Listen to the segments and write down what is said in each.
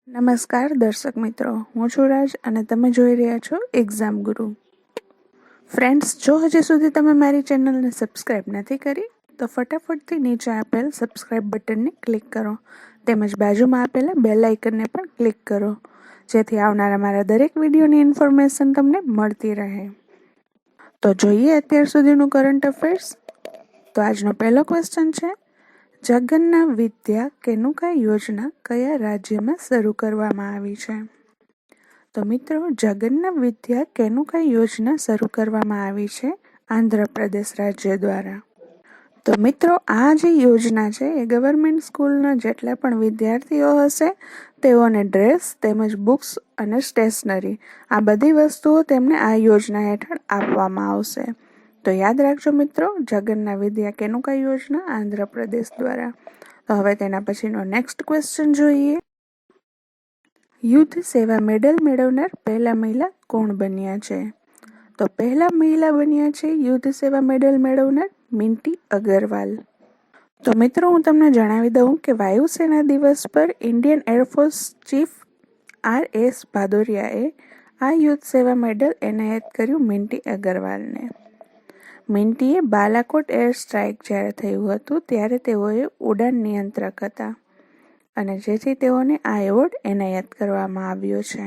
નમસ્કાર દર્શક મિત્રો, હું છું રાજ અને તમે જોઈ રહ્યા છો એક્ઝામ ગુરુ. ફ્રેન્ડ્સ, જો હજી સુધી તમે મારી ચેનલને સબસ્ક્રાઇબ નથી કરી તો ફટાફટથી નીચે આપેલ સબસ્ક્રાઇબ બટનને ક્લિક કરો તેમજ બાજુમાં આપેલા બેલ આઇકનને પણ ક્લિક કરો, જેથી આવનારા મારા દરેક વિડીયોની ઇન્ફોર્મેશન તમને મળતી રહે. તો જોઈએ અત્યાર સુધીનું કરંટ અફેર્સ. તો આજનો પહેલો ક્વેશ્ચન છે, જગન્ના વિદ્યા કેનુકા યોજના કયા રાજ્યમાં શરૂ કરવામાં આવી છે? તો મિત્રો, જગન્ના વિદ્યા કેનુકા યોજના શરૂ કરવામાં આવી છે આંધ્રપ્રદેશ રાજ્ય દ્વારા. તો મિત્રો, આ જે યોજના છે એ ગવર્મેન્ટ સ્કૂલના જેટલા પણ વિદ્યાર્થીઓ હશે તેઓને ડ્રેસ તેમજ બુક્સ અને સ્ટેશનરી આ બધી વસ્તુઓ તેમને આ યોજના હેઠળ આપવામાં આવશે. તો યાદ રાખજો મિત્રો, જગન્ના વિદ્યા કેનુકા યોજના આંધ્રપ્રદેશ દ્વારા. તો હવે તેના પછીનો નેક્સ્ટ ક્વેશ્ચન જોઈએ. યુદ્ધ સેવા મેડલ મેળવનાર પહેલા મહિલા કોણ બન્યા છે? તો પહેલા મહિલા બન્યા છે યુદ્ધ સેવા મેડલ મેળવનાર મિન્ટી અગરવાલ. તો મિત્રો, હું તમને જણાવી દઉં કે વાયુસેના દિવસ પર ઇન્ડિયન એરફોર્સ ચીફ RS ભાદોરિયાએ આ યુદ્ધ સેવા મેડલ એનાયત કર્યું મિન્ટી અગરવાલને. મિન્ટીએ બાલાકોટ એર સ્ટ્રાઇક જ્યારે થયું હતું ત્યારે તેઓએ ઉડાન નિયંત્રક હતા અને જેથી તેઓને આ એવોર્ડ એનાયત કરવામાં આવ્યો છે.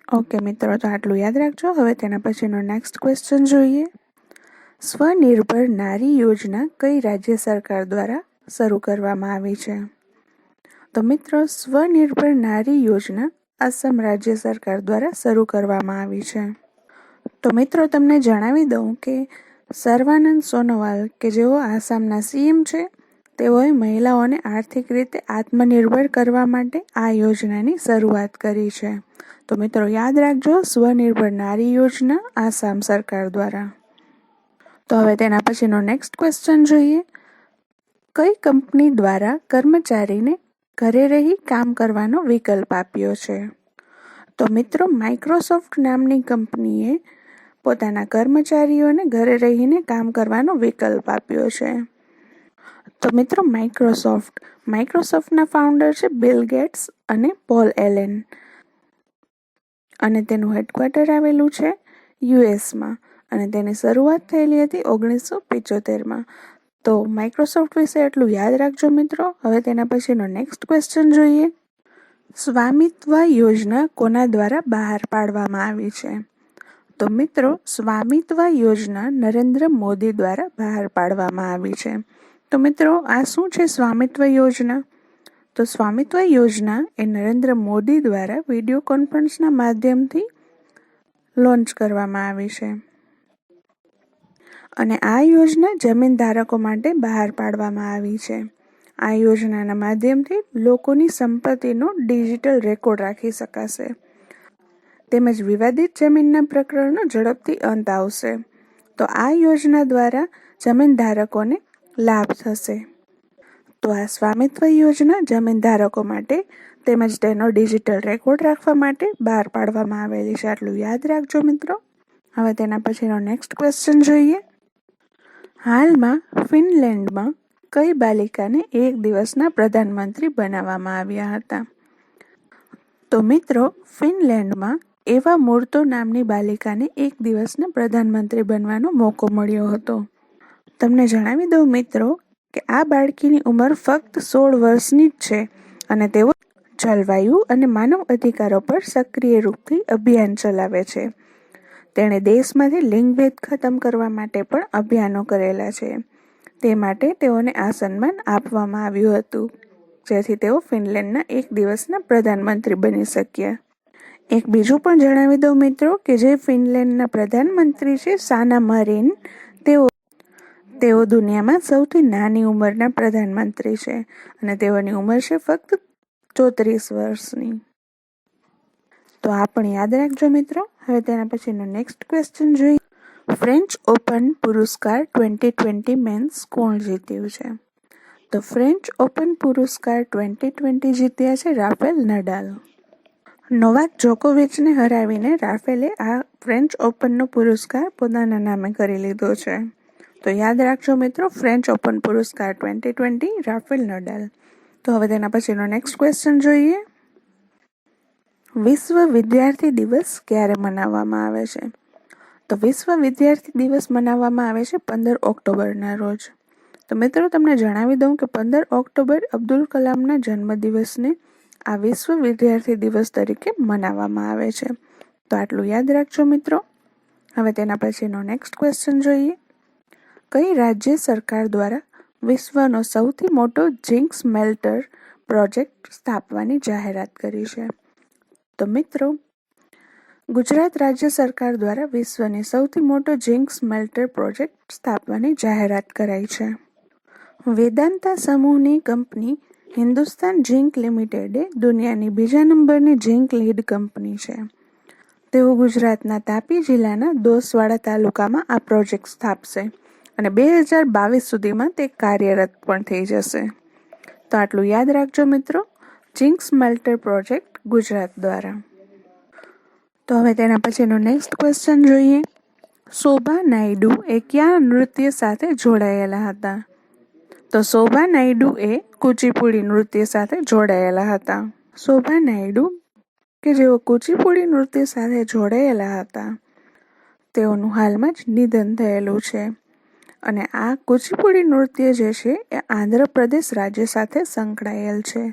ઓકે મિત્રો, તો આટલું યાદ રાખજો. હવે તેના પછીનો નેક્સ્ટ ક્વેશ્ચન જોઈએ. સ્વનિર્ભર નારી યોજના કઈ રાજ્ય સરકાર દ્વારા શરૂ કરવામાં આવી છે? તો મિત્રો, સ્વનિર્ભર નારી યોજના આસામ રાજ્ય સરકાર દ્વારા શરૂ કરવામાં આવી છે. તો મિત્રો, તમને જણાવી દઉં કે સર્વાનંદ સોનોવાલ કે જેઓ આસામના CM છે, તેઓએ મહિલાઓને આર્થિક રીતે આત્મનિર્ભર કરવા માટે આ યોજનાની શરૂઆત કરી છે. તો મિત્રો, યાદ રાખજો, સ્વનિર્ભર નારી યોજના આસામ સરકાર દ્વારા. તો હવે તેના પછીનો નેક્સ્ટ ક્વેશ્ચન જોઈએ. કઈ કંપની દ્વારા કર્મચારીને ઘરે રહી કામ કરવાનો વિકલ્પ આપ્યો છે? તો મિત્રો, માઇક્રોસોફ્ટ નામની કંપનીએ પોતાના કર્મચારીઓને ઘરે રહીને કામ કરવાનો વિકલ્પ આપ્યો છે. તો મિત્રો, માઇક્રોસોફ્ટના ફાઉન્ડર છે બિલ ગેટ્સ અને પોલ એલેન અને તેનું હેડક્વાર્ટર આવેલું છે US અને તેની શરૂઆત થયેલી હતી 1975. તો માઇક્રોસોફ્ટ વિશે એટલું યાદ રાખજો મિત્રો. હવે તેના પછીનો નેક્સ્ટ ક્વેશ્ચન જોઈએ. સ્વામિત્વ યોજના કોના દ્વારા બહાર પાડવામાં આવી છે? તો મિત્રો, સ્વામિત્વ યોજના નરેન્દ્ર મોદી દ્વારા બહાર પાડવામાં આવી છે. તો મિત્રો, આ શું છે સ્વામિત્વ યોજના? તો સ્વામિત્વ યોજના એ નરેન્દ્ર મોદી દ્વારા વિડીયો કોન્ફરન્સના માધ્યમથી લોન્ચ કરવામાં આવી છે અને આ યોજના જમીન ધારકો માટે બહાર પાડવામાં આવી છે. આ યોજનાના માધ્યમથી લોકોની સંપત્તિનો ડિજિટલ રેકોર્ડ રાખી શકાશે તેમજ વિવાદિત જમીનના પ્રકરણનો ઝડપથી અંત આવશે. તો આ યોજના દ્વારા જમીન ધારકોને લાભ થશે. તો આ સ્વામિત્વ યોજના જમીન ધારકો માટે તેમજ તેનો ડિજિટલ રેકોર્ડ રાખવા માટે બહાર પાડવામાં આવેલી છે. આટલું યાદ રાખજો મિત્રો. હવે તેના પછીનો નેક્સ્ટ ક્વેશ્ચન જોઈએ. હાલમાં ફિનલેન્ડમાં કઈ બાલિકાને એક દિવસના પ્રધાનમંત્રી બનાવવામાં આવ્યા હતા? તો મિત્રો, ફિનલેન્ડમાં એવા મૂર્તો નામની બાલિકાને એક દિવસના પ્રધાનમંત્રી બનવાનો મોકો મળ્યો હતો. તમને જણાવી દઉં મિત્રો કે આ બાળકીની ઉંમર ફક્ત 16 વર્ષની જ છે અને તેઓ જલવાયુ અને માનવ અધિકારો પર સક્રિય રૂપથી અભિયાન ચલાવે છે. તેણે દેશમાંથી લિંગભેદ ખતમ કરવા માટે પણ અભિયાનો કરેલા છે. તે માટે તેઓને આ સન્માન આપવામાં આવ્યું હતું, જેથી તેઓ ફિનલેન્ડના એક દિવસના પ્રધાનમંત્રી બની શક્યા. એક બીજું પણ જણાવી દઉં મિત્રો કે જે ફિનલેન્ડના પ્રધાનમંત્રી છે સાના મરીન, તેઓ દુનિયામાં સૌથી નાની ઉંમરના પ્રધાનમંત્રી છે અને તેઓની ઉંમર છે ફક્ત 34 વર્ષની. તો આ પણ યાદ રાખજો મિત્રો. હવે તેના પછીનો નેક્સ્ટ ક્વેશ્ચન જોઈએ. ફ્રેન્ચ ઓપન પુરસ્કાર 2020 મેન્સ કોણ જીત્યું છે? તો ફ્રેન્ચ ઓપન પુરસ્કાર 2020 જીત્યા છે રાફેલ નડાલ. નોવાક જોકોવિચને હરાવીને રાફેલે આ ફ્રેન્ચ ઓપનનો પુરસ્કાર પોતાના નામે કરી લીધો છે. તો યાદ રાખજો મિત્રો, ફ્રેન્ચ ઓપન પુરસ્કાર 2020 રાફેલ નડાલ. તો હવે તેના પછીનો નેક્સ્ટ ક્વેશ્ચન જોઈએ. વિશ્વ વિદ્યાર્થી દિવસ ક્યારે મનાવવામાં આવે છે? તો વિશ્વ વિદ્યાર્થી દિવસ મનાવવામાં આવે છે 15 ઓક્ટોબરના રોજ. તો મિત્રો તમને જણાવી દઉં કે 15 ઓક્ટોબર અબ્દુલ કલામના જન્મદિવસને આ વિશ્વ વિદ્યાર્થી દિવસ તરીકે મનાવવામાં આવે છે. તો આટલું યાદ રાખજો મિત્રો. હવે તેના પછીનો નેક્સ્ટ ક્વેશ્ચન જોઈએ. કઈ રાજ્ય સરકાર દ્વારા વિશ્વનો સૌથી મોટો ઝિંક સ્મેલ્ટર પ્રોજેક્ટ સ્થાપવાની જાહેરાત કરી છે? તો મિત્રો ગુજરાત રાજ્ય સરકાર દ્વારા વિશ્વની સૌથી મોટો ઝિંક સ્મેલ્ટર પ્રોજેક્ટ સ્થાપવાની જાહેરાત કરાઈ છે. વેદાંતા સમૂહની કંપની હિન્દુસ્તાન ઝિંક લિમિટેડે દુનિયાની બીજા નંબરની ઝિંક લીડ કંપની છે. તેઓ ગુજરાતના તાપી જિલ્લાના દોસવાડા તાલુકામાં આ પ્રોજેક્ટ સ્થાપશે અને 2022 સુધીમાં તે કાર્યરત પણ થઈ જશે. તો આટલું યાદ રાખજો મિત્રો, ઝિંક સ્મેલ્ટર પ્રોજેક્ટ ગુજરાત દ્વારા. તો હવે તેના પછીનો નેક્સ્ટ ક્વેશ્ચન જોઈએ. શોભા નાયડુ એ કયા નૃત્ય સાથે જોડાયેલા હતા? તો શોભા નાયડુ એ કુચીપુડી નૃત્ય સાથે જોડાયેલા હતા. શોભા નાયડુ કે જેઓ કુચીપુડી નૃત્ય સાથે જોડાયેલા હતા, તેઓનું હાલમાં જ નિધન થયેલું છે. અને આ કુચીપુડી નૃત્ય જે છે એ આંધ્રપ્રદેશ રાજ્ય સાથે સંકળાયેલ છે.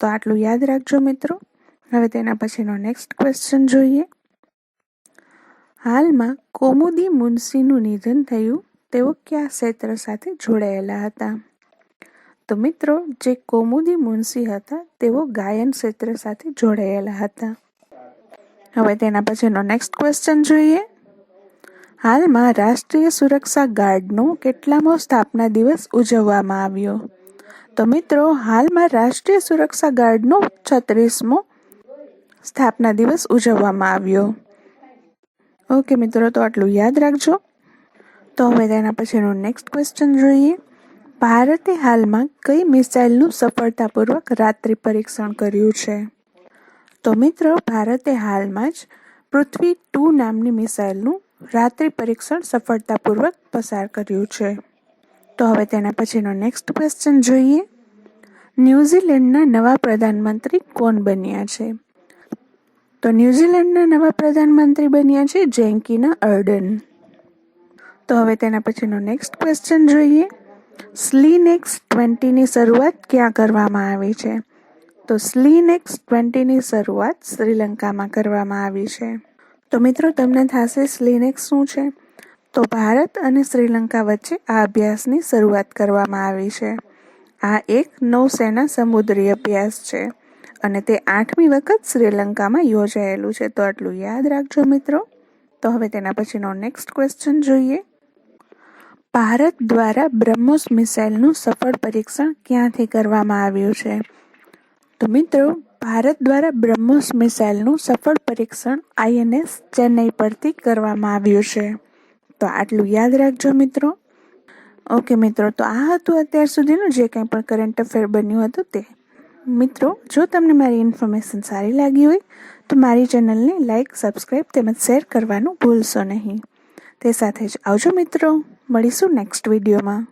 તો આટલું યાદ રાખજો મિત્રો. હવે તેના પછીનો નેક્સ્ટ ક્વેશ્ચન જોઈએ. હાલમાં કૌમુદી મુનશીનું નિધન થયું, તેઓ કયા ક્ષેત્ર સાથે જોડાયેલા હતા? તો મિત્રો જે કૌમુદી મુનશી હતા તેઓ ગાયન ક્ષેત્ર સાથે જોડાયેલા હતા. હવે તેના પછીનો નેક્સ્ટ ક્વેશ્ચન જોઈએ. હાલમાં રાષ્ટ્રીય સુરક્ષા ગાર્ડનો કેટલામો સ્થાપના દિવસ ઉજવવામાં આવ્યો? તો મિત્રો હાલમાં રાષ્ટ્રીય સુરક્ષા ગાર્ડનો 36મો સ્થાપના દિવસ ઉજવવામાં આવ્યો. ઓકે મિત્રો, તો આટલું યાદ રાખજો. તો હવે તેના પછીનો નેક્સ્ટ ક્વેશ્ચન જોઈએ. ભારતે હાલમાં કઈ મિસાઇલનું સફળતાપૂર્વક રાત્રિ પરીક્ષણ કર્યું છે? તો મિત્રો ભારતે હાલમાં જ પૃથ્વી-2 નામની મિસાઇલનું રાત્રિ પરીક્ષણ સફળતાપૂર્વક પસાર કર્યું છે. તો હવે તેના પછીનો નેક્સ્ટ ક્વેશ્ચન જોઈએ. ન્યૂઝીલેન્ડના નવા પ્રધાનમંત્રી કોણ બન્યા છે? તો ન્યૂઝીલેન્ડના નવા પ્રધાનમંત્રી બન્યા છે જેન્કિના અર્ડન. તો હવે તેના પછીનો નેક્સ્ટ ક્વેશ્ચન જોઈએ. સ્લીનેક્સ 20ની શરૂઆત ક્યાં કરવામાં આવી છે? તો સ્લીનેક્સ 20ની શરૂઆત શ્રીલંકામાં કરવામાં આવી છે. તો મિત્રો તમને થશે સ્લીનેક્સ શું છે? તો ભારત અને શ્રીલંકા વચ્ચે આ અભ્યાસની શરૂઆત કરવામાં આવી છે. આ એક નૌસેના સમુદ્રી અભ્યાસ છે અને તે 8મી વખત શ્રીલંકામાં યોજાયેલું છે. તો આટલું યાદ રાખજો મિત્રો. તો હવે તેના પછીનો નેક્સ્ટ ક્વેશ્ચન જોઈએ. ભારત દ્વારા બ્રહ્મોસ મિસાઇલનું સફળ પરીક્ષણ ક્યાંથી કરવામાં આવ્યું છે? તો મિત્રો ભારત દ્વારા બ્રહ્મોસ મિસાઇલનું સફળ પરીક્ષણ INS ચેન્નઈ પરથી કરવામાં આવ્યું છે. તો આટલું યાદ રાખજો મિત્રો. ઓકે મિત્રો, તો આ હતું અત્યાર સુધીનું જે કંઈ પણ કરંટ અફેર બન્યું હતું તે. મિત્રો જો તમને મારી ઇન્ફોર્મેશન સારી લાગી હોય તો મારી ચેનલને લાઇક, સબસ્ક્રાઇબ તેમજ શેર કરવાનું ભૂલશો નહીં. તે સાથે જ આવજો મિત્રો, મળીશું નેક્સ્ટ વિડીયોમાં.